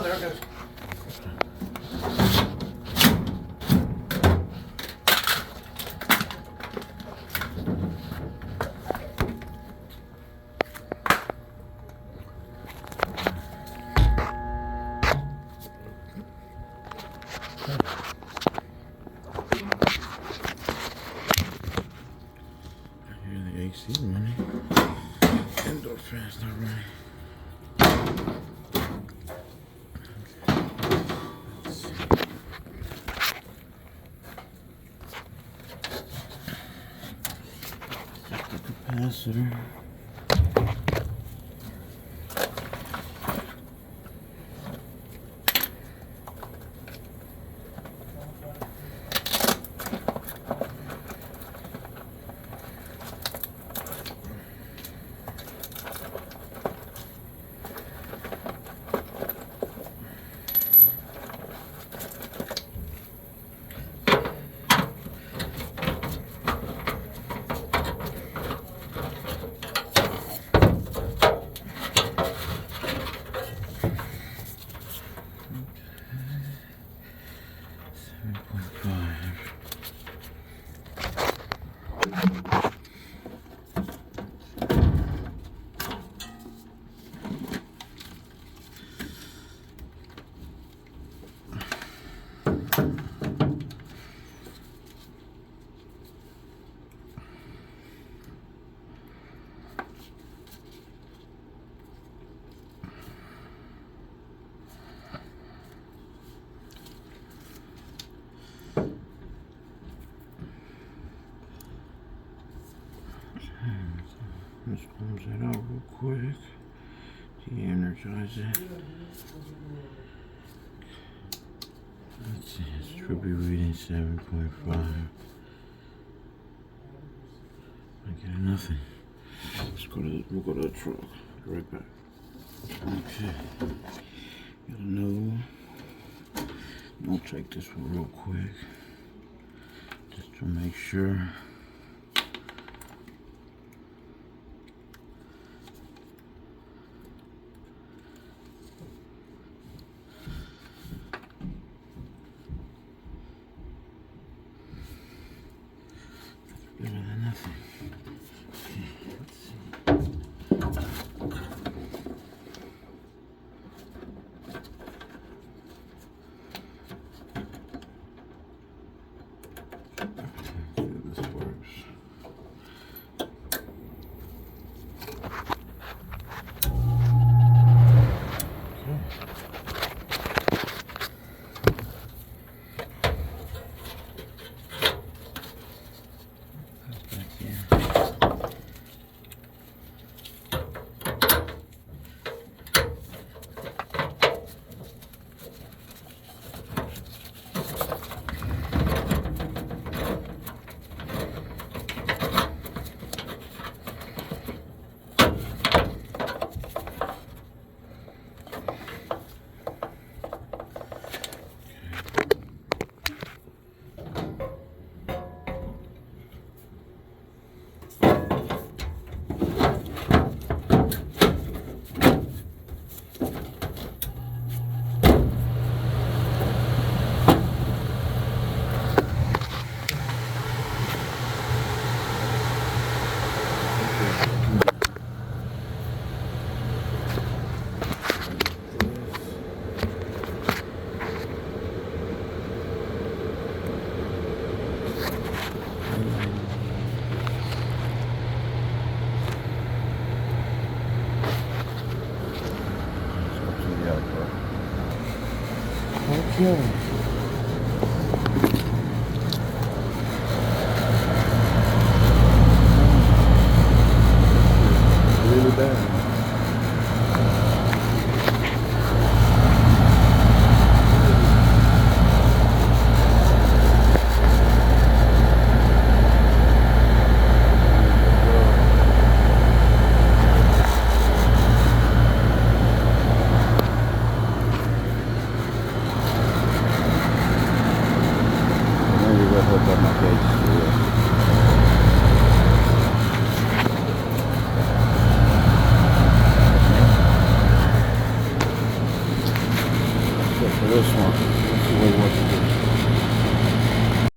there it goes. AC running. Indoor fan's not running. Let's see. Check the capacitor. Let's close that out real quick. De-energize it. Let's see, it's triple reading 7.5. I get nothing. We'll go to the truck. Be right back. Okay. Got another one. I'll check this one real quick. Just to make sure. Better than nothing. Okay, let's see. See if this works. Okay. Really bad. Hook up my cages for real. Real smart. Let's see what he wants to do.